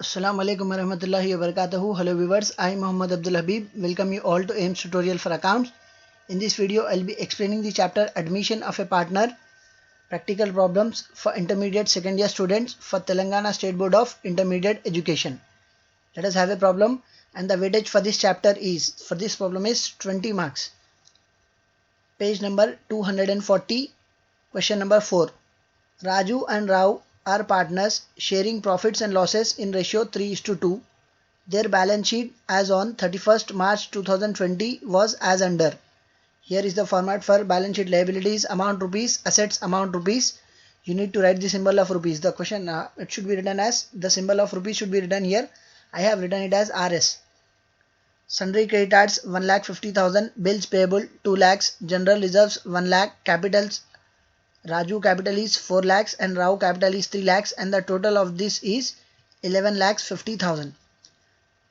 Assalamu alaikum warahmatullahi wabarakatuh. Hello viewers, I am Muhammad Abdul Habib. Welcome you all to AIMS tutorial for accounts. In this video, I'll be explaining the chapter Admission of a Partner, Practical Problems for Intermediate Second Year Students for Telangana State Board of Intermediate Education. Let us have a problem, and the weightage for this chapter is, for this problem is 20 marks. Page number 240, question number 4. Raju and Rao are partners sharing profits and losses in ratio 3:2. Their balance sheet as on 31st March 2020 was as under. Here is the format for balance sheet: liabilities amount rupees, assets amount rupees. You need to write the symbol of rupees. The question it should be written as, the symbol of rupees should be written here. I have written it as RS. Sundry creditors 1,50,000, bills payable 2 lakhs, general reserves 1 lakh, capitals Raju capital is 4 lakhs and Rao capital is 3 lakhs, and the total of this is 11,50,000.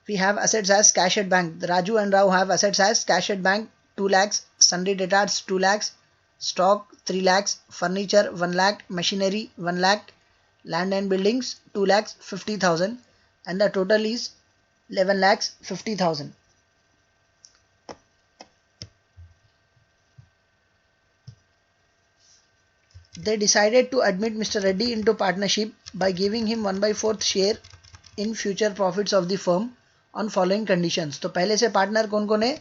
We have assets as cash at bank. Raju and Rao have assets as cash at bank 2 lakhs, sundry debtors 2 lakhs, stock 3 lakhs, furniture 1 lakh, machinery 1 lakh, land and buildings 2 lakhs 50,000, and the total is 11 lakhs 50,000. They decided to admit Mr. Reddy into partnership by giving him 1/4 share in future profits of the firm on following conditions. तो पहले से partner कौन कौन है?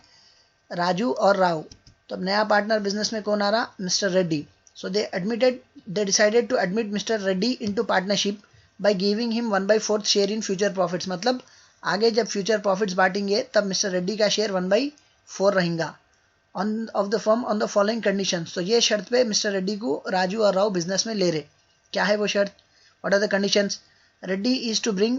राजू और राव. तो अब नया पार्टनर बिजनेस में कौन आ रहा? Mister Reddy. So they decided to admit Mr. Reddy into partnership by giving him 1/4 share in future profits. मतलब आगे जब फ्यूचर प्रॉफिट्स बांटेंगे तब मिस्टर रेड्डी का शेयर 1/4 रहेगा of the firm on the following conditions. तो ये शर्त पे मिस्टर रेड्डी को राजू और राव बिजनेस में ले रहे. क्या है वो शर्त? What are the conditions? Reddy is to bring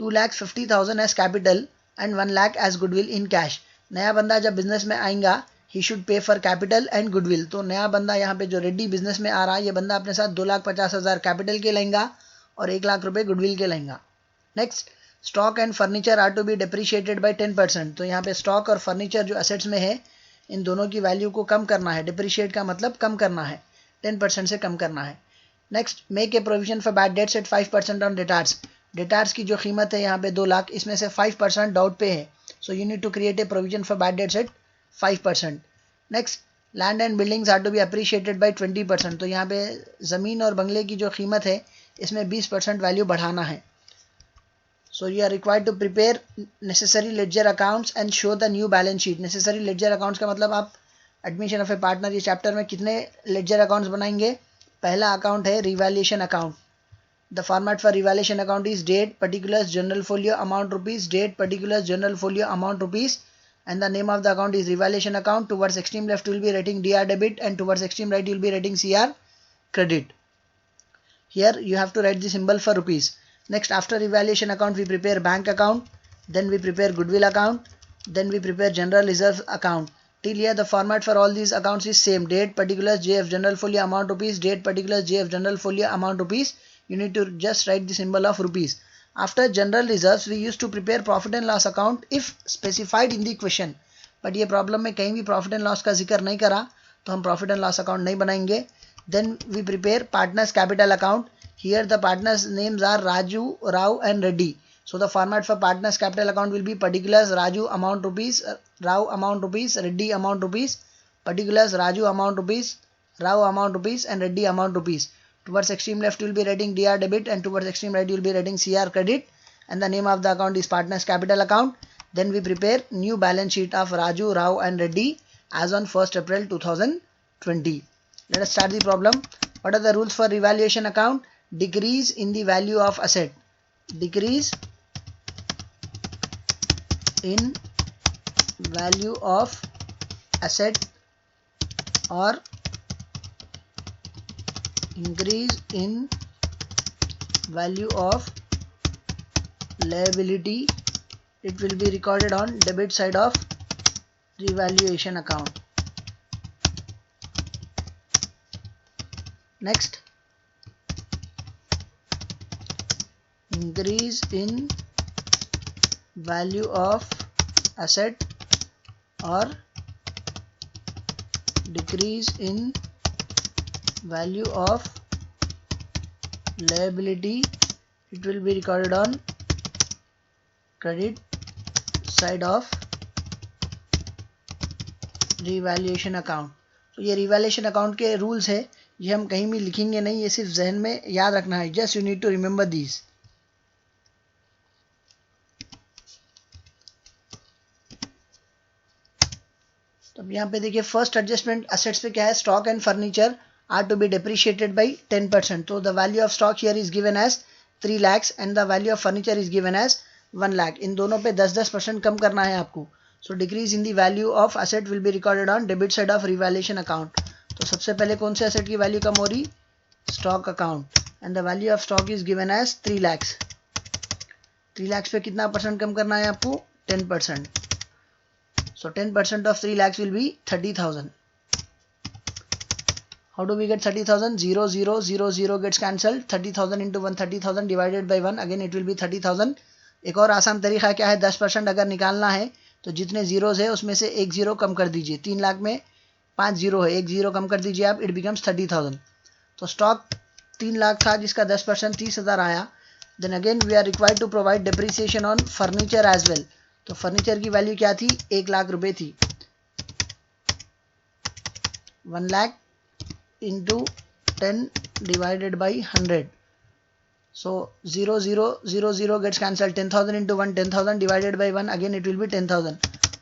2,50,000 as capital and 1 lakh as goodwill in cash. नया बंदा जब बिजनेस में आएगा, he should pay for capital and goodwill. तो नया बंदा यहाँ पे जो रेड्डी बिजनेस में आ रहा है, ये बंदा अपने साथ 2,50,000 कैपिटल के लेगा और 1 लाख रुपए गुडविल के लेगा. Next, stock and furniture are to be depreciated by 10%. तो यहाँ पे स्टॉक और फर्नीचर जो असेट्स में है, इन दोनों की वैल्यू को कम करना है. डिप्रिशिएट का मतलब कम करना है, 10% से कम करना है. Next, make a provision for bad debts at 5% on debtors. Debtors की जो कीमत है यहाँ पे 2 लाख, इसमें से 5% डाउट पे है. So you need to create a provision for bad debts at 5%. Next, land and buildings are to be appreciated by 20%. तो यहाँ पे ज़मीन और बंगले की जो कीमत है, इसमें 20% वैल्यू बढ़ाना है. So you are required to prepare necessary ledger accounts and show the new balance sheet. Necessary ledger accounts का मतलब आप admission of a partner ये चैप्टर में कितने ledger accounts बनाएंगे? पहला अकाउंट है revaluation account. The format for revaluation account is date, particulars, general folio, amount rupees, date, particulars, general folio, amount rupees, and the name of the account is revaluation account. Towards extreme left you will be writing DR debit and towards extreme right you will be writing CR credit. Here you have to write the symbol for rupees. Next, after revaluation account we prepare bank account, then we prepare goodwill account, then we prepare general reserve account. Till here the format for all these accounts is same: date, particulars, JF, general folio, amount rupees, date, particulars, JF, general folio, amount rupees. You need to just write the symbol of rupees. After general reserves we used to prepare profit and loss account if specified in the question. But ये problem में कहीं भी profit and loss का जिक्र नहीं करा, तो हम प्रॉफिट एंड लॉस अकाउंट नहीं बनाएंगे. Then we prepare partners capital account. Here the partners names are Raju, Rao and Reddy. So the format for partners capital account will be particulars Raju amount rupees, Rao amount rupees, Reddy amount rupees, particulars Raju amount rupees, Rao amount rupees and Reddy amount rupees. Towards extreme left you will be writing DR debit and towards extreme right you will be writing CR credit, and the name of the account is partners capital account. Then we prepare new balance sheet of Raju, Rao and Reddy as on 1st April 2020. Let us start the problem. What are the rules for revaluation account? Decrease in the value of asset. Decrease in value of asset or increase in value of liability. It will be recorded on debit side of revaluation account. Next, increase in value of asset or decrease in value of liability. It will be recorded on credit side of revaluation account. तो ये revaluation account के rules है, ये हम कहीं भी लिखेंगे नहीं, ये सिर्फ जहन में याद रखना है। Just you need to remember these. तो अब यहाँ पे देखिए फर्स्ट एडजस्टमेंट असेट्स पे क्या है, stock and furniture are to be depreciated by 10%। तो the value of stock here is given as 3 lakhs and the value of furniture is given as 1 lakh। इन दोनों पे 10% कम करना है आपको। So decrease in the value of asset will be recorded on debit side of revaluation account. तो सबसे पहले कौन से असेट की वैल्यू कम हो रही, stock account, and the value of stock is given as 3 lakhs। 3 lakhs पे कितना परसेंट कम करना है आपको, 10%। So 10% of 3 lakhs will be 30,000. How do we get 30,000? 0, 0, 0, 0 gets cancelled. 30,000 into 1, 30,000 divided by 1. Again it will be 30,000. एक और आसान तरीका क्या है, 10% अगर निकालना है तो जितने जीरोज है उसमें से एक जीरो कम कर दीजिए। 3 लाख में 5 जीरो है, एक जीरो कम कर दीजिए आप, इट बिकम्स 30,000। तो स्टॉक 3 लाख था जिसका 10% 30,000 आया। Then again we are required to provide depreciation on furniture as well. तो फर्नीचर की वैल्यू क्या थी, 1 लाख रुपए थी। 1 lakh into 10 divided by 100। So 0, 0, 0, 0 gets cancel. 10,000 into 1, 10,000 divided by 1, again it will be 10,000।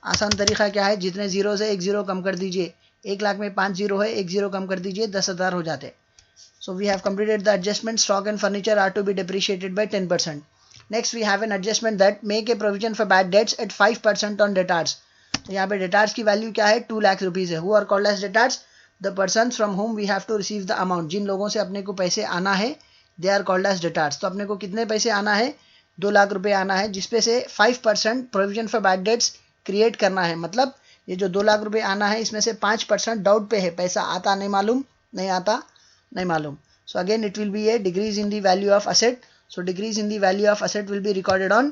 आसान तरीका क्या है, जितने जीरो से एक जीरो कम कर दीजिए। 1 लाख में 5 जीरो है, एक जीरो कम कर दीजिए, 10,000 हो जाते। So we have completed the adjustment, stock and furniture are to be depreciated by 10%। Next we have an adjustment that make a provision for bad debts at 5% on debtors। तो यहाँ पे debtors की value क्या है, 2 lakh rupees है। Who are called as debtors? The persons from whom we have to receive the amount। जिन लोगों से अपने को पैसे आना है they are called as debtors। तो अपने को कितने पैसे आना है, 2 लाख रुपए आना है, जिसपे से 5% provision for bad dates create करना है। मतलब ये जो 2 लाख रुपए आना है इसमें से 5% डाउट पे है, पैसा आता नहीं मालूम, नहीं आता नहीं मालूम। So again it will B A decrease in the value of asset. So decrease in the value of asset will be recorded on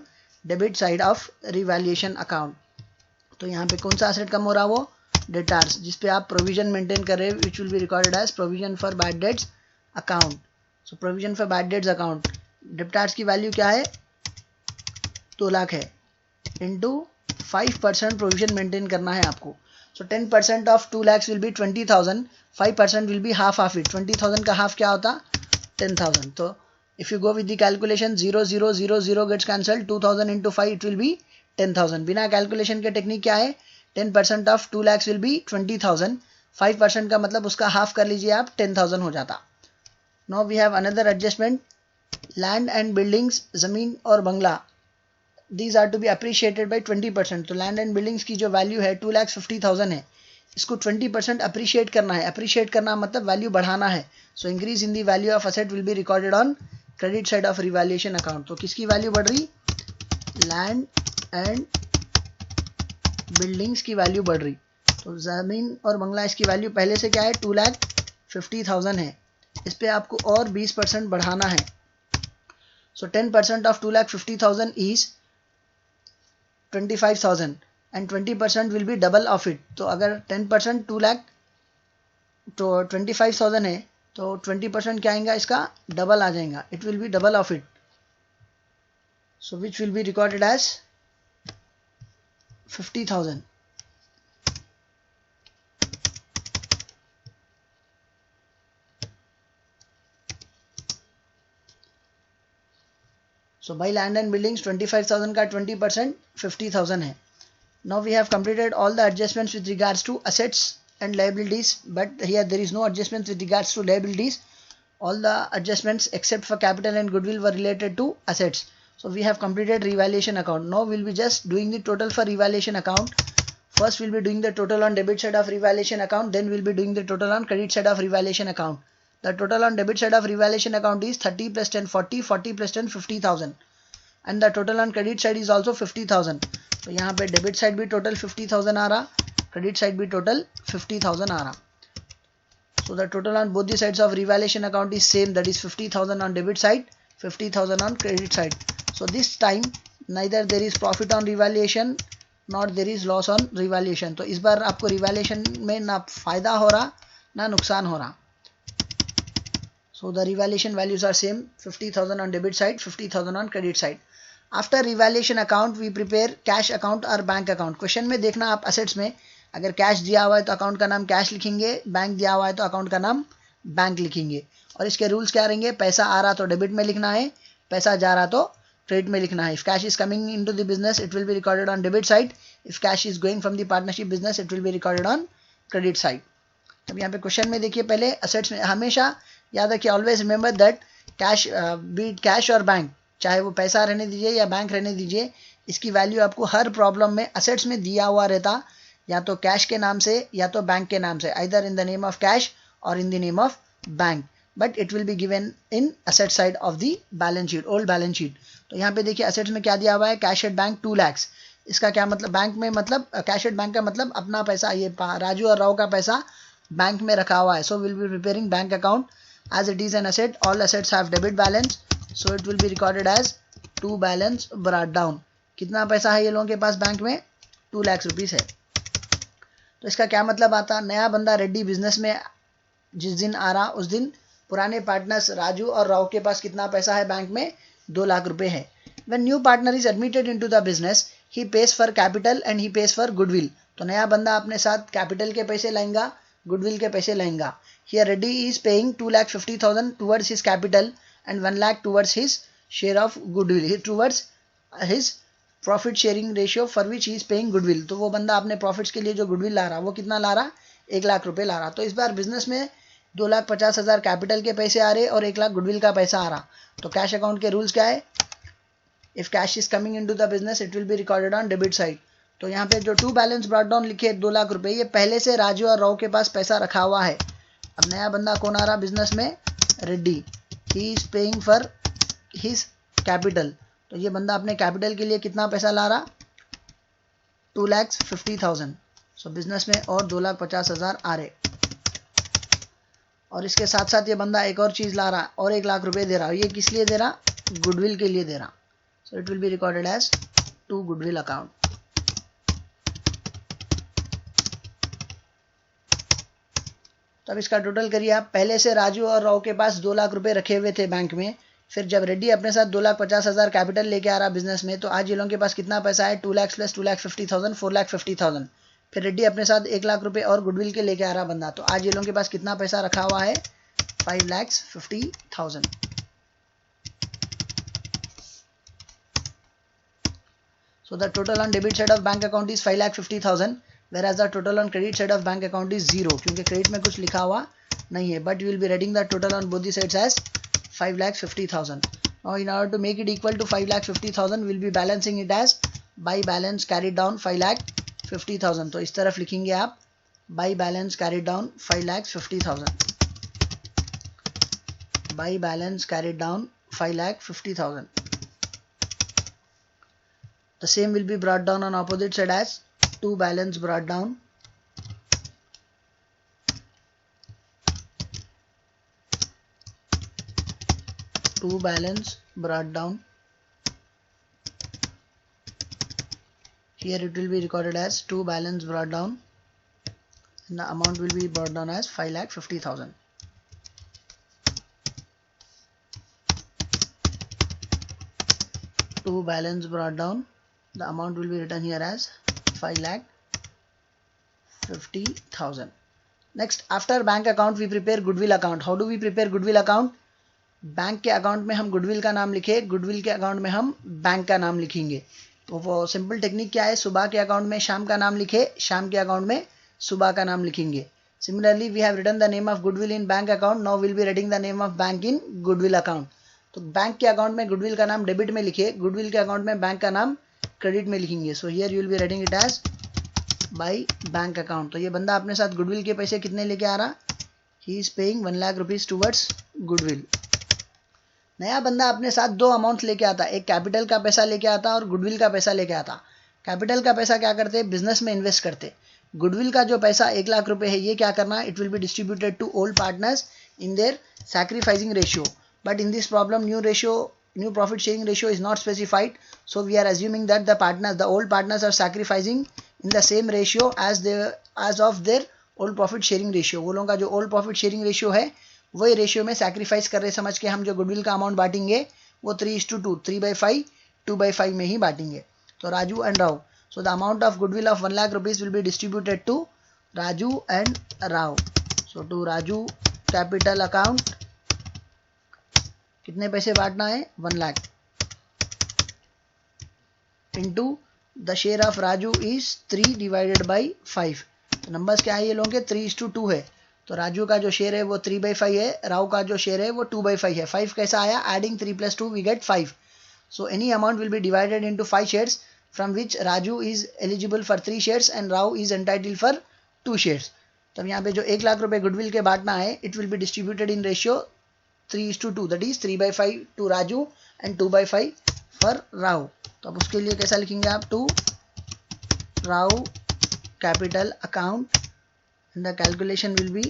debit side of revaluation account। तो यहाँ पे कौन सा asset कम हो रहा, वो debtors, जिसपे आप provision maintain कर रहे हैं, which will be recorded as provision for bad debts account। So provision for bad debts account, debtors की value क्या है, 2 लाख है, into 5% provision maintain करना है आपको। So 10% of 2 lakhs will be 20,000, 5% will be half of it। 20,000 का half क्या होता, 10,000। तो if you go with the calculation, 0, 0, 0, 0 gets cancelled, 2,000 into 5 it will be 10,000। बिना कैलकुलेशन के टेक्निक क्या है, 10% ऑफ 2 lakhs will be 20,000, 5% का मतलब उसका हाफ कर लीजिए आप, 10,000 हो जाता। Now we have another adjustment, land and buildings, जमीन और बंगला, these are to be appreciated by 20%। तो लैंड एंड बिल्डिंग्स की जो वैल्यू है 2,50,000 है, इसको 20% अप्रिशिएट करना है। अप्रिशिएट करना मतलब वैल्यू बढ़ाना है। So increase in the value of asset will be recorded on credit side of revaluation account. तो किसकी वैल्यू बढ़ रही, लैंड एंड बिल्डिंग्स की वैल्यू बढ़ रही। तो जमीन और बंगला इसकी वैल्यू पहले से क्या है, 2,50,000 है, इस पे आपको और 20% बढ़ाना है। सो 10% of 2,50,000 is 25,000 and 20% will be double of it. तो अगर 10% 2 लाख तो 25,000 है, तो 20% क्या आएगा, इसका डबल आ जाएगा, it will be double of it. So which will be recorded as 50,000। So by land and buildings 25,000 का 20% 50,000 है। Now we have completed all the adjustments with regards to assets and liabilities, but here there is no adjustments with regards to liabilities. All the adjustments except for capital and goodwill were related to assets. So we have completed revaluation account. Now we'll be just doing the total for revaluation account. First we'll be doing the total on debit side of revaluation account, then we'll be doing the total on credit side of revaluation account. The total on debit side of revaluation account is 30 plus 10 40, 40 plus 10 50,000, and the total on credit side is also 50,000. तो यहाँ पे debit side भी total 50,000 आ रहा, credit side भी total 50,000 आ रहा। So the total on both the sides of revaluation account is same, that is 50,000 on debit side, 50,000 on credit side. So this time neither there is profit on revaluation nor there is loss on revaluation। तो इस बार आपको revaluation में ना फायदा हो रहा ना नुकसान हो रहा। So the revaluation values are same, 50,000 on debit side, 50,000 on credit side. After revaluation account we prepare cash account और बैंक अकाउंट। क्वेश्चन में देखना आप असेट्स में अगर कैश दिया हुआ है तो अकाउंट का नाम कैश लिखेंगे, बैंक दिया हुआ है तो अकाउंट का नाम बैंक लिखेंगे। और इसके रूल्स क्या रहेंगे, पैसा आ रहा तो डेबिट में लिखना है, पैसा जा रहा तो क्रेडिट में लिखना है। If cash is coming into the business it will be recorded on debit side, if cash is going from the partnership business it will be recorded on credit side. अब यहाँ पे क्वेश्चन में देखिए पहले assets में हमेशा याद रखिए, always remember that cash beat cash और बैंक, चाहे वो पैसा रहने दीजिए या बैंक रहने दीजिए, इसकी वैल्यू आपको हर प्रॉब्लम में असेट्स में दिया हुआ रहता, या तो कैश के नाम से या तो बैंक के नाम से, either in the name of cash और in the name of bank, but it will be given in asset side of the balance sheet, old balance sheet. तो यहाँ पे देखिए असेट्स में क्या दिया हुआ है, कैश एट बैंक 2 लाख। इसका क्या मतलब, बैंक में मतलब कैश एट बैंक का मतलब अपना पैसा, ये राजू और राव का पैसा बैंक में रखा हुआ है। So will be preparing bank account as it is an asset, all assets have debit balance, so it will be recorded as to balance brought down। कितना पैसा है ये लोगों के पास बैंक में, 2 लाख रुपीस है। तो इसका क्या मतलब आता, नया बंदा रेड्डी बिजनेस में जिस दिन आ रहा उस दिन पुराने पार्टनर्स राजू और राव के पास कितना पैसा है बैंक में, 2 लाख रुपए है। When new partner is admitted into the business, he pays for capital and he pays for goodwill। तो नया बंदा अपने साथ कैपिटल के पैसे लाएगा, गुडविल के पैसे लाएगा। Here Reddy is paying 2,50,000 towards his capital and 1 lakh towards his share of goodwill, towards his profit sharing ratio for which he is paying goodwill। तो वो बंदा अपने प्रॉफिट्स के लिए जो गुडविल ला रहा, वो कितना ला रहा, 1 लाख रुपए ला रहा। तो इस बार बिजनेस में 2,50,000 कैपिटल के पैसे आ रहे और 1 लाख गुडविल का पैसा आ रहा। तो कैश अकाउंट के रूल्स क्या है, if cash is coming into the business it will be recorded on debit side. तो यहाँ पे जो टू बैलेंस ब्रॉट डाउन लिखे 2 लाख रुपए, ये पहले से राजू और राव के पास पैसा रखा हुआ है। अब नया बंदा कौन आ रहा बिजनेस में, Reddy, he is paying for his capital. तो ये बंदा अपने कैपिटल के लिए कितना पैसा ला रहा, 2,50,000। सो बिजनेस में और 2,50,000 आ रहे। और इसके साथ साथ ये बंदा एक और चीज ला रहा और 1 लाख रुपए दे रहा। ये किस लिए दे रहा, गुडविल के लिए दे रहा। So it will be recorded as to goodwill account. तब इसका टोटल करिए आप, पहले से राजू और राव के पास 2 लाख रुपए रखे हुए थे बैंक में, फिर जब रेड्डी अपने साथ 2,50,000 कैपिटल लेके आ रहा बिजनेस में, तो आज ये लोगों के पास कितना पैसा है, 2 लाख प्लस 2,50,000 4,50,000। फिर रेड्डी अपने साथ 1 लाख रुपए और गुडविल के लेके आ रहा बंदा, तो आज ये लोगों के पास कितना पैसा रखा हुआ है, 5,50,000। So the total on debit side of bank account is 5,50,000, whereas the total on credit side of bank account is 0, क्योंकि क्रेडिट में कुछ लिखा हुआ नहीं है। But you will be writing the total on both the sides as 5,50,000. Now in order to make it equal to 5,50,000, we will be balancing it as by balance carried down 5,50,000. तो इस तरफ लिखेंगे आप by balance carried down 5,50,000. By balance carried down 5,50,000. The same will be brought down on opposite side as to balance brought down to balance brought down. Here it will be recorded as to balance brought down and the amount will be brought down as 5,50,000. To balance brought down, the amount will be written here as 5,50,000. Next, after bank account we prepare goodwill account. How do we prepare goodwill account? Bank के account में हम goodwill का नाम लिखे, goodwill के account में हम bank का नाम लिखेंगे। तो वो सिंपल टेक्निक क्या है, सुबह के अकाउंट में शाम का नाम लिखे, शाम के अकाउंट में सुबह का नाम लिखेंगे। Similarly we have written the name of goodwill in bank account, now will be writing the name of bank in goodwill account. तो बैंक के अकाउंट में गुडविल का नाम डेबिट में लिखे, गुडविल के अकाउंट में बैंक का नाम क्रेडिट में लिखेंगे। So here you will be writing it as by bank account. तो ये बंदा अपने साथ गुडविल के पैसे कितने लेके आ रहा, he is paying 1 lakh rupees towards goodwill. नया बंदा अपने साथ 2 अमाउंट लेके आता, एक कैपिटल का पैसा लेके आता और गुडविल का पैसा लेके आता। कैपिटल का पैसा क्या करते, बिजनेस में इन्वेस्ट करते। गुडविल का जो पैसा 1 लाख रुपए है, ये क्या करना, it will be distributed to old partners in their sacrificing ratio. But in this problem new profit sharing ratio is not specified, so we are assuming that the old partners are sacrificing in the same ratio as of their old profit sharing ratio। वो लोगों का जो old profit sharing ratio है वही ratio में sacrifice कर रहे, समझ के हम जो गुडविल का अमाउंट बांटेंगे वो 3:2, 3/5 2/5 में ही बांटेंगे। तो Raju and Rao, so the amount of goodwill of 1 lakh rupees will be distributed to Raju and Rao. So to Raju capital account कितने पैसे बांटना है, 1 lakh, into the share of Raju is 3 divided by 5। तो नंबर्स क्या है ये लोगों के, 3:2 है। तो राजू का जो शेयर है वो 3/5 है, राव का जो शेयर है वो 2/5 है। 5 कैसा आया, adding 3 + 2 we get 5। So any amount will be divided into 5 shares from which Raju is eligible for 3 shares and Rao is entitled for 2 shares. तब यहाँ पे जो 1 लाख रुपए गुडविल के बांटना है, it will be distributed in ratio 3:2, that is 3/5 to Raju and 2/5 for Rao. तो अब उसके लिए कैसा लिखेंगे आप, to Rao capital account and the calculation will be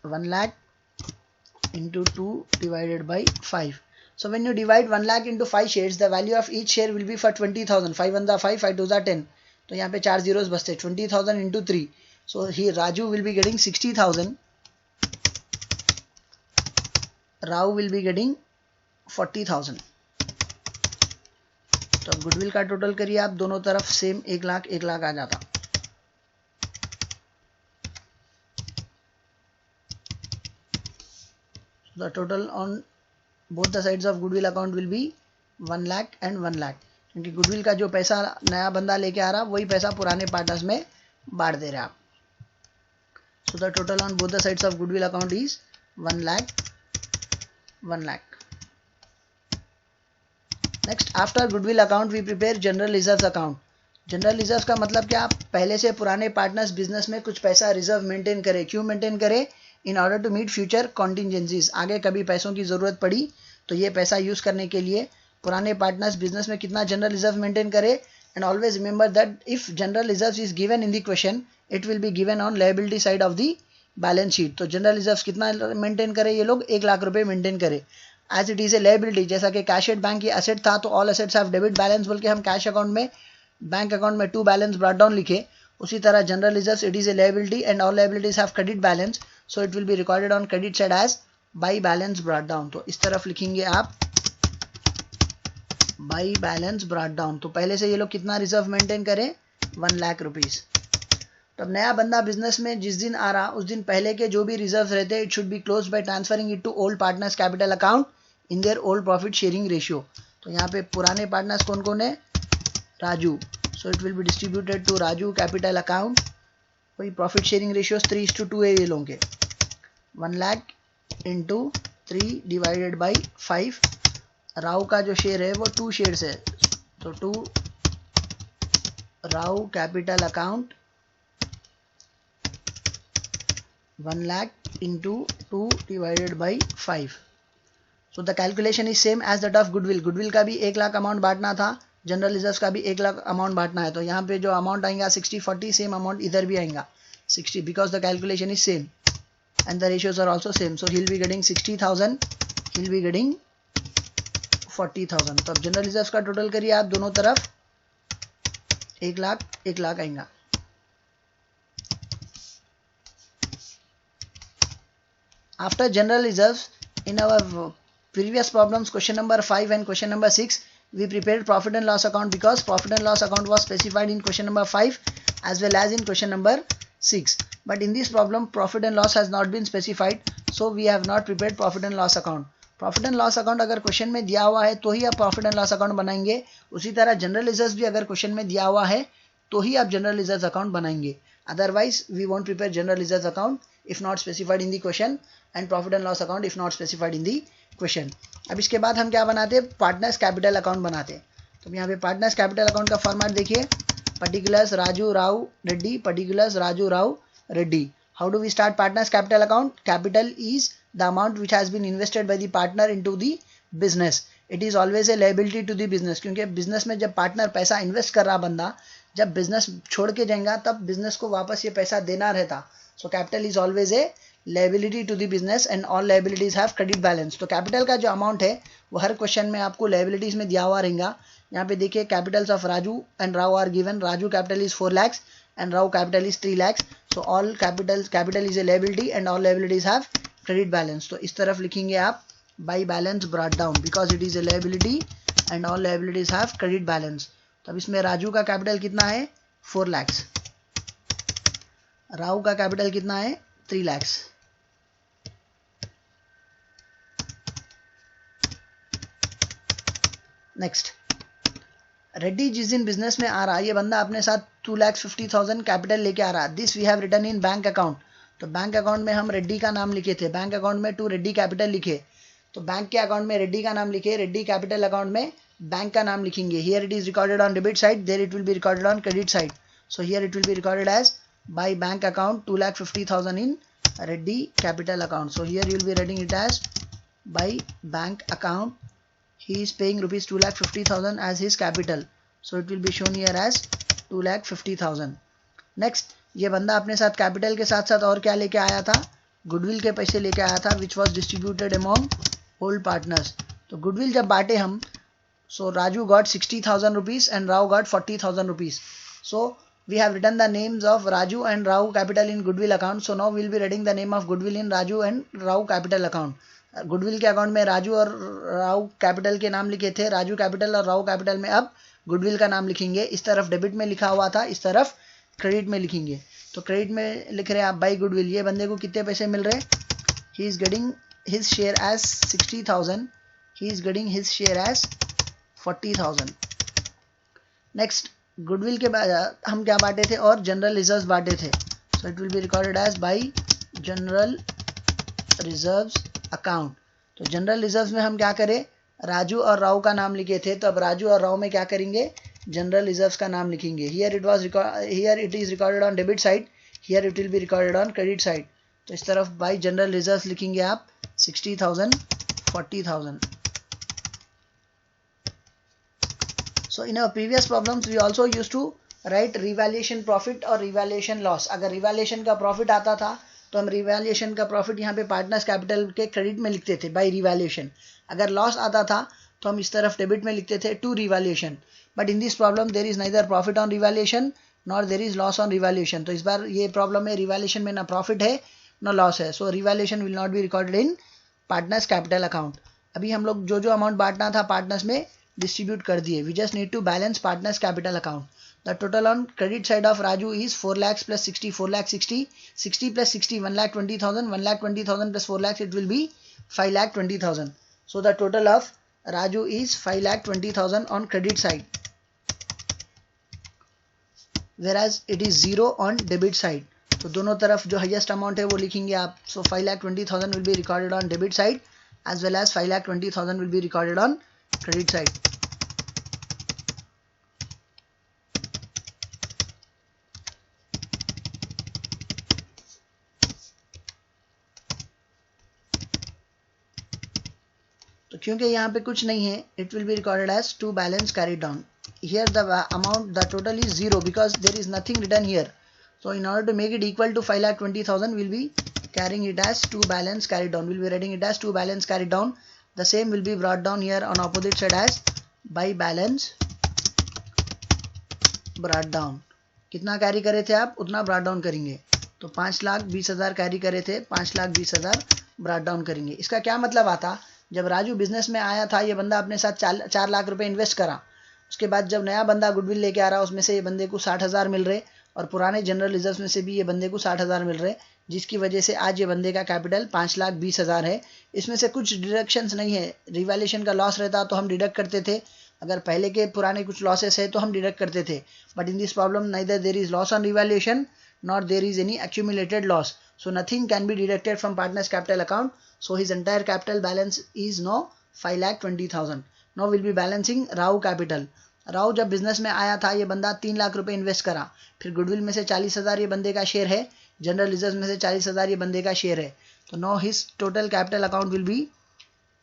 1 lakh into 2 divided by 5. So when you divide 1 lakh into 5 shares, the value of each share will be for 20,000. 5 1 5, 5 2 10. तो यहाँ पे 4 zeros बचते, 20,000 into 3. So here Raju will be getting 60,000. Rao will be getting 40,000. तो goodwill का total करिए आप, दोनों तरफ सेम 1 लाख 1 लाख आ जाता। The total on both the sides of goodwill account will be 1 lakh and 1 lakh, क्योंकि गुडविल का जो पैसा नया बंदा लेके आ रहा वही पैसा पुराने पार्टनर्स में बांट दे रहे आप। So the total on both the sides of goodwill account is 1 lakh 1 lakh. Next, after goodwill account we prepare general reserves account. General reserve का मतलब क्या, आप पहले से पुराने पार्टनर्स बिजनेस में कुछ पैसा रिजर्व मेंटेन करें। क्यों मेंटेन करें, in order to meet future contingencies. आगे कभी पैसों की जरूरत पड़ी तो ये पैसा यूज करने के लिए पुराने पार्टनर्स बिजनेस में कितना जनरल रिजर्व मेंटेन करे। And always remember that if general reserve is given in the question, it will be given on liability side of the balance sheet. तो जनरल रिजर्व कितना maintain करे, ये लोग 1 लाख रुपए maintain करे। As it is a liability, जैसा कि cash at bank की एसेट था तो all assets have debit balance बोल के हम कैश अकाउंट में, बैंक अकाउंट में टू बैलेंस ब्रॉट डाउन लिखे, उसी तरह general reserves it is a liability and all liabilities have credit balance, so it will be recorded on credit side as by balance brought down. तो इस तरफ लिखेंगे आप by balance brought down. तो पहले से ये लोग कितना रिजर्व मेंटेन करें, 1 लाख रुपीज। तब नया बंदा बिजनेस में जिस दिन आ रहा उस दिन पहले के जो भी रिजर्व रहते हैं, it should be close by transferring it to old partners capital account in their old profit sharing ratio. तो यहाँ पे पुराने पार्टनर्स कौन कौन है, Raju, so it will be distributed to Raju capital account. वही प्रॉफिट शेयरिंग रेशियोस 3:2 है ये लोगों के, 1 lakh into 3 divided by 5। Rao का जो शेयर है वो 2 शेयर्स है, तो 2 Rao capital account 1 lakh into 2 divided by 5। So the calculation is same as that of goodwill. Goodwill का भी 1 लाख अमाउंट बांटना था, जनरल रिजर्व का भी 1 लाख अमाउंट बांटना है। तो यहाँ पे जो अमाउंट आएगा 60-40, सेम अमाउंट इधर भी आएगा 60, because the calculation is same and the ratios are also same. So he will be getting 60,000, he will be getting 40,000। तो अब जनरल रिजर्व का टोटल करिए आप, दोनों तरफ 1 लाख 1 लाख आएगा। After general reserve, in our previous problems, question number 5 and question number 6, we prepared profit and loss account because profit and loss account was specified in question number 5 as well as in question number 6. But in this problem, profit and loss has not been specified, so we have not prepared profit and loss account. Profit and loss account अगर question में दिया हुआ है तो ही आप profit and loss account बनाएंगे। उसी तरह जनरल रिजर्व भी अगर क्वेश्चन में दिया हुआ है तो ही आप जनरल रिजर्व अकाउंट बनाएंगे। Otherwise we won't prepare general reserve account if not specified in the question and profit and loss account if not specified in the question. अब इसके बाद हम क्या बनाते हैं, पार्टनर्स कैपिटल अकाउंट बनाते हैं। तो यहाँ पे पार्टनर्स कैपिटल अकाउंट का फॉर्मेट देखिए, particulars Raju Rao Reddy, particulars Raju Rao Reddy. How do we start partners capital account, capital is the amount which has been invested by the partner into the business. It is always a liability to the business, क्योंकि business में जब partner पैसा invest कर रहा बंदा, जब business छोड़ के जाएगा तब बिजनेस को वापस ये पैसा देना रहता। So capital is always a liability to the business and all liabilities have credit balance. तो कैपिटल का जो अमाउंट है वो हर क्वेश्चन में आपको लायबिलिटीज में दिया हुआ रहेगा। यहाँ पे देखिए capitals of Raju and Rao are given. Raju capital is 4 lakhs and Rao capital is 3 lakhs. So all capital is a liability and all liabilities have credit balance. तो इस तरफ लिखेंगे आप by balance brought down because it is a liability and all liabilities have credit balance. तो अब इसमें राजू का capital कितना है 4 लाख, राव का कैपिटल कितना है 3 लाख। नेक्स्ट, रेड्डी जिस दिन बिजनेस में आ रहा, ये बंदा अपने साथ 2,50,000 कैपिटल लेके आ रहा। This we have written in bank account. तो बैंक अकाउंट में हम रेड्डी का नाम लिखे थे, बैंक अकाउंट में टू रेड्डी कैपिटल लिखे। तो बैंक के अकाउंट में रेड्डी का नाम लिखे, रेड्डी कैपिटल अकाउंट में बैंक का नाम लिखेंगे। Here it is recorded on debit side, there it will be recorded on credit side. So here it will be recorded as by bank account 2,50,000 in Reddy capital account. So here you will be writing it as by bank account he is paying rupees 2,50,000 as his capital, so it will be shown here as 2,50,000. next, ये बंदा अपने साथ capital के साथ साथ और क्या लेके आया था, गुडविल के पैसे लेके आया था, which was distributed among old partners. तो गुडविल जब बांटे हम, so Raju got 60,000 rupees and Rao got 40,000 rupees. So we have written the names of Raju and Rao capital in goodwill account. So now we will be writing the name of goodwill in Raju and Rao capital account. Goodwill के account में राजू और Rao capital के नाम लिखे थे, Raju capital और Rao capital में अब गुडविल का नाम लिखेंगे। इस तरफ डेबिट में लिखा हुआ था, इस तरफ क्रेडिट में लिखेंगे। तो क्रेडिट में लिख रहे हैं आप बाई गुडविल, ये बंदे को कितने पैसे मिल रहे, he is getting his share as 60,000, he is getting his share as 40,000। Next, goodwill के बाद हम क्या बांटे थे, और जनरल रिजर्व्स बांटे थे। So it will be recorded as by general reserves account. तो जनरल रिजर्व्स में हम क्या करें, राजू और राव का नाम लिखे थे, तो अब राजू और राव में क्या करेंगे, जनरल रिजर्व्स का नाम लिखेंगे। Here it is recorded on debit side, here it will be recorded on credit side. तो इस तरफ बाय जनरल रिजर्व्स लिखेंगे आप 60,000, 40,000। So in our previous problems we also used to write revaluation profit और revaluation loss. अगर revaluation का profit आता था तो हम रिवैल्यूएशन का प्रॉफिट यहाँ पे पार्टनर्स कैपिटल के क्रेडिट में लिखते थे बाय रिवैल्यूएशन। अगर लॉस आता था तो हम इस तरफ डेबिट में लिखते थे to revaluation. But in this problem there is neither profit on revaluation nor there is loss on revaluation. तो इस बार ये प्रॉब्लम है, रिवैल्यूएशन में ना प्रॉफिट है ना लॉस है। So revaluation will not be recorded in partners capital account. अभी हम लोग जो अमाउंट बांटना था पार्टनर्स में डिस्ट्रीब्यूट कर दिए। We just need to balance partners capital account. The total on credit side of Raju is 4 lakhs plus 60, 4 lakh 60, 60 plus 60, 1,20,000, 1,20,000 plus 4 lakhs, it will be 5,20,000. So the total of Raju is 5,20,000 on credit side, whereas it is 0 on debit side. तो दोनों तरफ जो highest amount है वो लिखेंगे आप. So 5,20,000 will be recorded on debit side as well as 5,20,000 will be recorded on credit side. तो क्योंकि यहाँ पे कुछ नहीं है, it will be recorded as to balance carried down. Here the amount, the total is 0 because there is nothing written here. So in order to make it equal to 5,20,000, we'll be carrying it as to balance carried down. We'll be writing it as to balance carried down. The same will be brought down here on opposite side as by balance brought down. कितना carry करे थे आप, उतना brought down करेंगे। तो 5,20,000 carry करे थे, 5,20,000 brought down करेंगे। इसका क्या मतलब आता, जब राजू बिजनेस में आया था ये बंदा अपने साथ 4 लाख रुपए इन्वेस्ट करा। उसके बाद जब नया बंदा गुडविल लेके आ रहा उसमें से ये बंदे को 60,000 मिल रहे और पुराने जनरल रिजर्व में से भी ये बंदे को 60,000 मिल रहे, जिसकी वजह से आज ये बंदे का कैपिटल 5,20,000 है। इसमें से कुछ डिडक्शंस नहीं है। रिवैल्यूएशन का लॉस रहता तो हम डिडक्ट करते थे, अगर पहले के पुराने कुछ लॉसेस है तो हम डिडक्ट करते थे। But in this problem neither there is loss on revaluation nor there is any accumulated loss, so nothing can be deducted from partner's capital account. So his entire capital balance is now 5,20,000. now we'll be balancing Rao capital. Rao जब business में आया था ये बंदा 3 लाख रुपए invest करा, फिर goodwill में से 40,000 ये बंदे का शेयर है, जनरल रिजर्व में से 40,000 ये बंदे का शेयर है। तो now his total capital account will be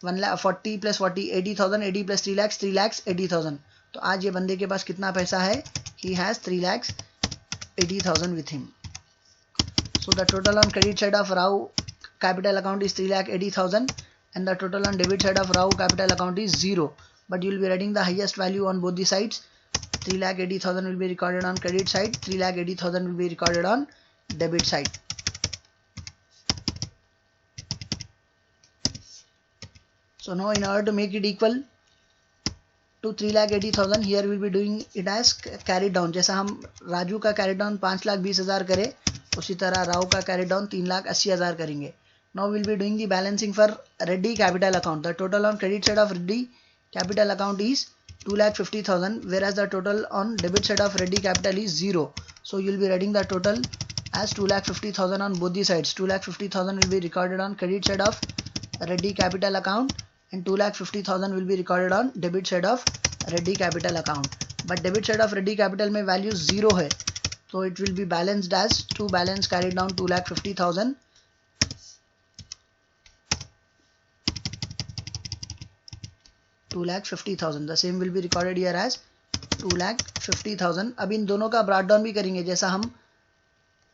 1,40 plus 40 80,000, 80 plus 3 lakhs 3,80,000। तो आज ये बंदे के पास कितना पैसा है, he has 3,80,000 with him. So the total on credit side of Rao capital account is 3,80,000 and the total on debit side of Rao capital account is 0. But you will be writing the highest value on both the sides. 3,80,000 will be recorded on credit side, 3,80,000 will be recorded on debit side. So now in order to make it equal, to 3,80,000. Here we will be doing it as carry down. जैसा हम राजू का carry down 5,20,000 करे, उसी तरह राव का carry down 3,80,000 करेंगे. Now we will be doing the balancing for Reddy capital account. The total on credit side of Reddy capital account is 2,50,000, whereas the total on debit side of Reddy capital is 0. So you will be writing the total as 2,50,000 on both the sides. 2,50,000 will be recorded on credit side of Reddy capital account and 2,50,000 will be recorded on debit side of Reddy capital account. But debit side of Reddy capital में value 0 है, so it will be balanced as to balance carried down 2,50,000. 2,50,000. The same will be recorded here as 2,50,000. अब इन दोनों का brought down भी करेंगे. जैसा हम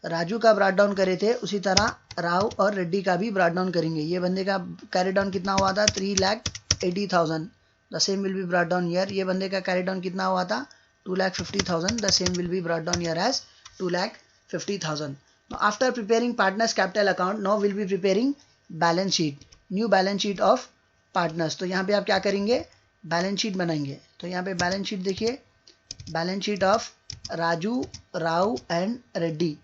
राजू का ब्रॉट डाउन करे थे, उसी तरह राव और रेड्डी का भी ब्रॉट डाउन करेंगे. ये बंदे का कैरी डाउन कितना हुआ था? 3,80,000. The same will be brought down here. ये बंदे का कैरी डाउन कितना हुआ था? 2,50,000. The same will be brought down here as 2,50,000. Now after preparing partners capital account, now we'll be preparing balance sheet, new balance sheet of partners. तो यहाँ पे आप क्या करेंगे? बैलेंस शीट बनाएंगे. तो यहाँ पे बैलेंस शीट देखिए, balance sheet of Raju, Rao and Reddy.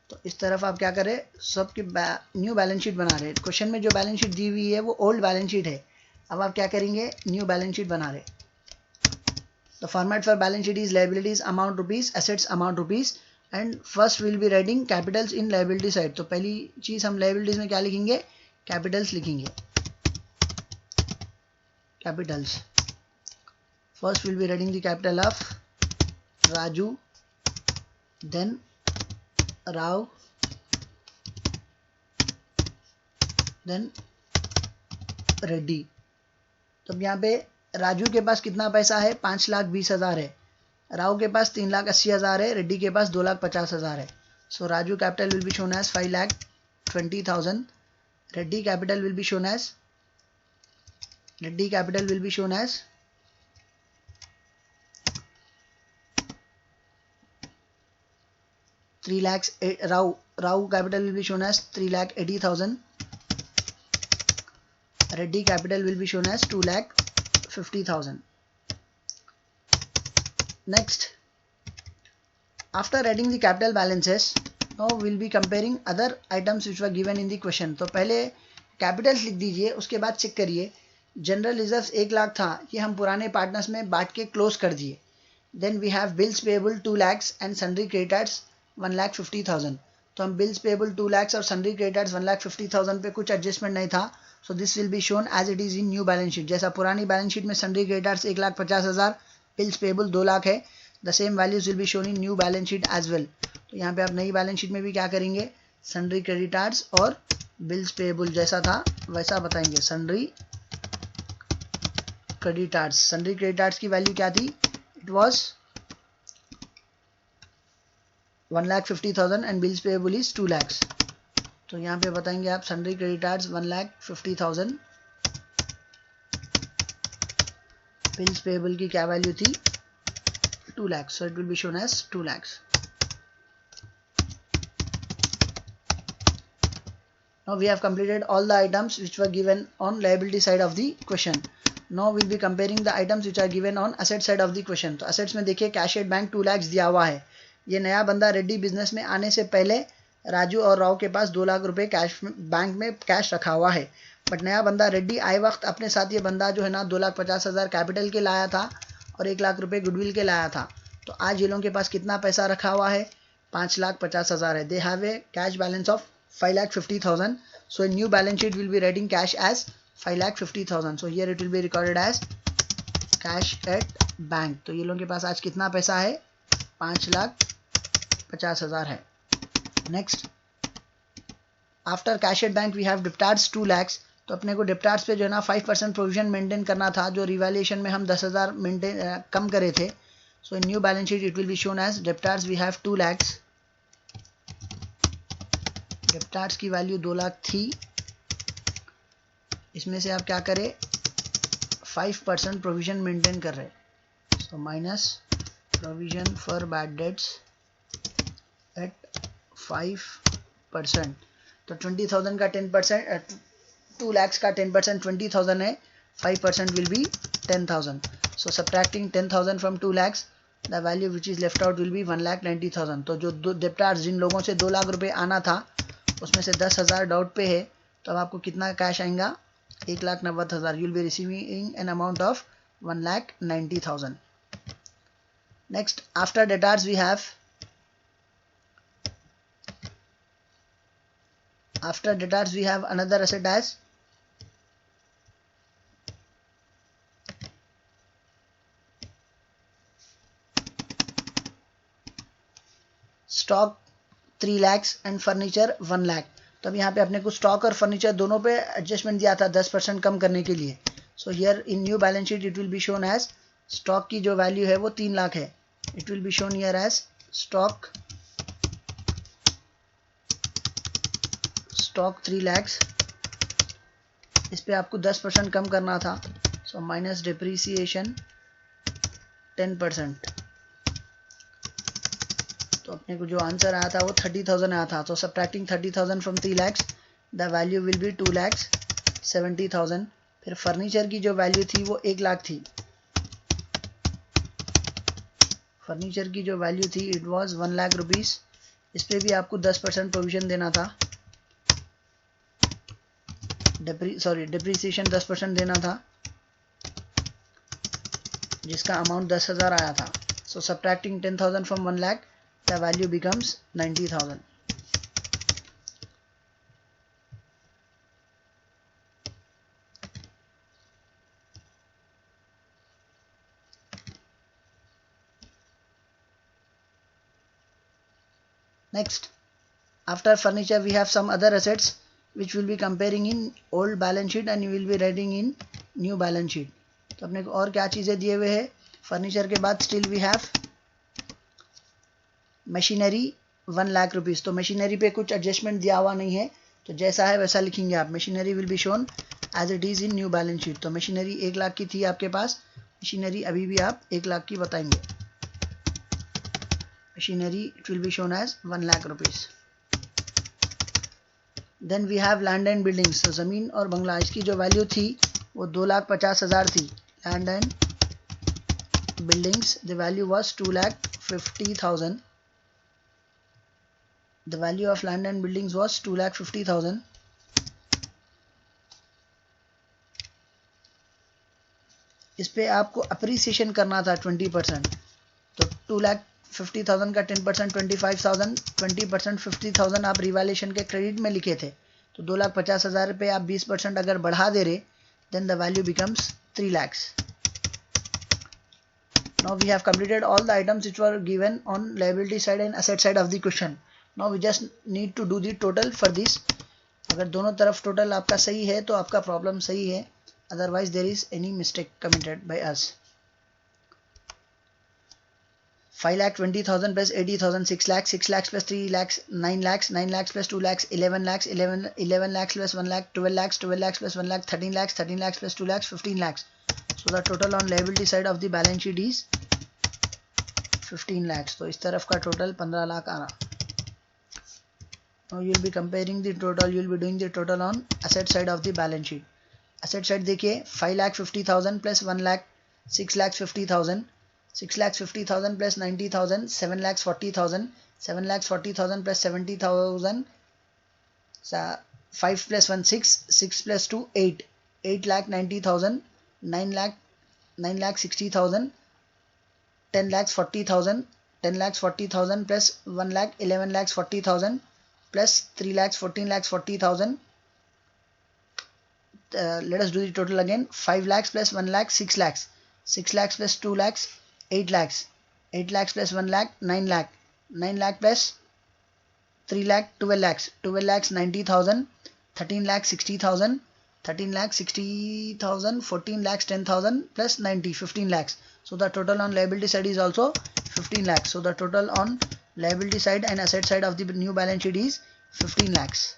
तो इस तरफ आप क्या करें? सबकी न्यू बैलेंस शीट बना रहे हैं. क्वेश्चन में जो बैलेंस शीट दी हुई है वो ओल्ड बैलेंस शीट है. अब आप क्या करेंगे? न्यू बैलेंस शीट बना रहे. The format for balance sheet is liabilities amount rupees, assets amount rupees, and first will be writing Capitals in liability side. तो पहली चीज हम लायबिलिटीज में क्या लिखेंगे? कैपिटल्स लिखेंगे. Capitals. First we'll be writing the capital of Raju, then Rao, then Reddy. तो यहाँ पे राजू के पास कितना पैसा है? 5,20,000 है. राव के पास 3,80,000 है. रेड्डी के पास 2,50,000 है. So Raju capital will be shown as 5,20,000. Reddy capital will be shown as 3 lakhs. Rao capital will be shown as 3,80,000. Reddy capital will be shown as 2,50,000. Next, after writing the capital balances, now we'll be comparing other items which were given in the question. तो पहले Capitals लिख दीजिए, उसके बाद check करिए. General reserves 1 lakh था, ये हम पुराने पार्टनर्स में बांट के क्लोज कर दिए. Then we have bills payable 2 lakhs and sundry creditors 1,50,000. तो हम बिल्स पेबल 2 lakhs और सन्ड्री क्रेडिटर्स 1,50,000 पे कुछ एडजस्टमेंट नहीं था. So this will be shown as it is in new balance sheet. जैसा पुरानी बैलेंस शीट में sundry creditors 1,50,000, bills payable 2 lakh है, the same values will be shown in new balance sheet as well. तो यहाँ पे आप नई बैलेंस शीट में भी क्या करेंगे? सन्ड्री क्रेडिटर्स और बिल्स पेबल जैसा था वैसा बताएंगे. Sundry creditors. सन्ड्री क्रेडिटर्स की वैल्यू क्या थी? It was 1,50,000 and bills payable is 2 lakhs. तो यहाँ पे बताएंगे आप सन्ड्री क्रेडिटर्स 1,50,000, बिल्स पेबल की क्या वैल्यू थी? 2 lakhs. So it will be shown as 2 lakhs. Now we have completed all the items which were given on liability side of the question. Now we'll be comparing the items which are given on asset side of the question. तो assets में देखिए cash at bank 2 lakhs दिया हुआ है. ये नया बंदा Reddy business में आने से पहले राजू और राव के पास 2 लाख रुपए कैश बैंक में कैश रखा हुआ है. बट नया बंदा रेड्डी आए वक्त अपने साथ ये बंदा जो है ना 2,50,000 कैपिटल के लाया था और 1 लाख रुपए गुडविल के लाया था. तो आज ये लोगों के पास कितना पैसा रखा हुआ है? 5,50,000 है. They have a cash balance of 5,50,000. So in new balance sheet we'll be writing cash as 5,50,000. So here it will be recorded as cash at bank. तो ये लोगों के पास आज कितना पैसा है? 5,50,000 है. Next, after cash at bank we have debtors 2 lakhs. तो अपने को डेप्टार्स पे जो है ना 5% प्रोविजन मेंटेन करना था, जो रिवैल्यूएशन में हम 10,000 मेंटेन कम करे थे. So in new balance sheet it will be shown as debtors we have 2 lakhs. Debtors की वैल्यू 2 लाख थी. इसमें से आप क्या करें? 5% प्रोविजन मेंटेन कर रहे. So minus provision for bad debts at 5%. तो 20,000 का 10%, 2 lakhs का 10% 20,000 है. 5% will be 10,000. So subtracting 10,000 from 2 lakhs, the value which is left out will be 1,90,000. तो जो डेप्टार्स जिन लोगों से 2 लाख रुपए आना था उसमें से 10,000 डाउट पे है, तो अब आपको कितना कैश आएगा? 1,90,000. You will be receiving an amount of 1,90,000. Next, after debtors we have another asset as stock 3 lakhs and furniture 1 lakh. तो अब यहाँ पे अपने को स्टॉक और फर्नीचर दोनों पे एडजस्टमेंट दिया था 10% कम करने के लिए. So here in new balance sheet it will be shown as stock की जो वैल्यू है वो 3 लाख है. It will be shown here as stock 3 lakhs. इस पे आपको 10% कम करना था. So minus depreciation 10%. तो अपने को जो आंसर आया था वो 30,000 आया था. तो subtracting 30,000 from 3 lakhs, the value will be 2,70,000. फिर फर्नीचर की जो वैल्यू थी वो 1 लाख थी. फर्नीचर की जो वैल्यू थी इट वाज 1 लाख रुपीस. इस पे भी आपको 10% प्रोविजन देना था. डिप्रिसिएशन 10% देना था, जिसका अमाउंट 10,000 आया था. सो subtracting 10,000 from 1 lakh, the value becomes 90,000. Next, after furniture we have some other assets which will be comparing in old balance sheet and you will be writing in new balance sheet. तो अपने को और क्या चीज़ें दिए हुए हैं? Furniture के बाद still we have machinery 1 lakh rupees. तो मशीनरी पे कुछ एडजस्टमेंट दिया हुआ नहीं है, तो जैसा है वैसा लिखेंगे आप. Machinery will be shown as it is in new balance sheet. तो मशीनरी 1 लाख की थी आपके पास, मशीनरी अभी भी आप 1 लाख की बताएंगे. Machinery it will be shown as 1 lakh rupees. Then we have land and buildings. तो ज़मीन और बंगला, इसकी जो वैल्यू थी वो 2,50,000 थी. Land and buildings, the value was 2,50,000. The value of land and buildings was 2,50,000. इस पे आपको अप्रिसिएशन करना था 20%. तो 2,50,000 का 10% 25,000, 20% 50,000 आप रिवैल्यूएशन के क्रेडिट में लिखे थे. तो 2,50,000 पे आप 20% अगर बढ़ा दे रहे, then the value becomes 3 lakhs. Now we have completed all the items which were given on liability side and asset side of the question. Now we just need to do the total for this. अगर दोनों तरफ total आपका सही है तो आपका problem सही है, otherwise there is any mistake committed by us. 5,20,000 plus 80,000, 6 lakhs, 6 lakhs plus 3 lakhs, 9 lakhs, 9 lakhs plus 2 lakhs, 11 lakhs, 11 lakhs plus 1 lakh, 12 lakhs, 12 lakhs plus 1 lakh, 13 lakhs, 13 lakhs plus 2 lakhs, 15 lakhs. So the total on liability side of the balance sheet is 15 lakhs. तो इस तरफ का total 15 lakh आना. Now you will be comparing the total, you will be doing the total on asset side of the balance sheet. Asset side देखिए 5,50,000 plus 1 lakh, 6,50,000, 6,50,000 plus 90,000, 7,40,000, 7,40,000 plus 70,000, 5 plus 1 6, 6 plus 2 8, 8,90,000, 9,60,000, 10,40,000, 10,40,000 plus 1 lakh, 11,40,000 plus 3 lakhs, 14,40,000. Let us do the total again. 5 lakhs plus 1 lakh, 6 lakhs, 6 lakhs plus 2 lakhs, 8 lakhs, 8 lakhs plus 1 lakh, 9 lakh, 9 lakh plus 3 lakh, 12 lakhs, 12 lakhs 90,000, 13 lakhs 60,000, 13 lakhs 60,000, 14 lakhs 10,000 plus 90, 15 lakhs. So the total on liability side is also 15 lakhs. So the total on liability side and asset side of the new balance sheet is 15 lakhs.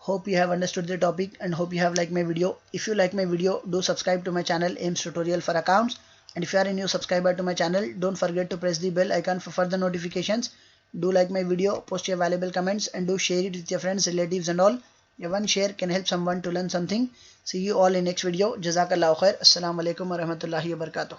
Hope you have understood the topic and hope you have liked my video. If you like my video, do subscribe to my channel AIMS Tutorial for Accounts. And if you are a new subscriber to my channel, don't forget to press the bell icon for further notifications. Do like my video, post your valuable comments, and do share it with your friends, relatives, and all. Your one share can help someone to learn something. See you all in next video. Jazakallahu khair. Assalamu alaikum wa rahmatullahi wa barakatuh.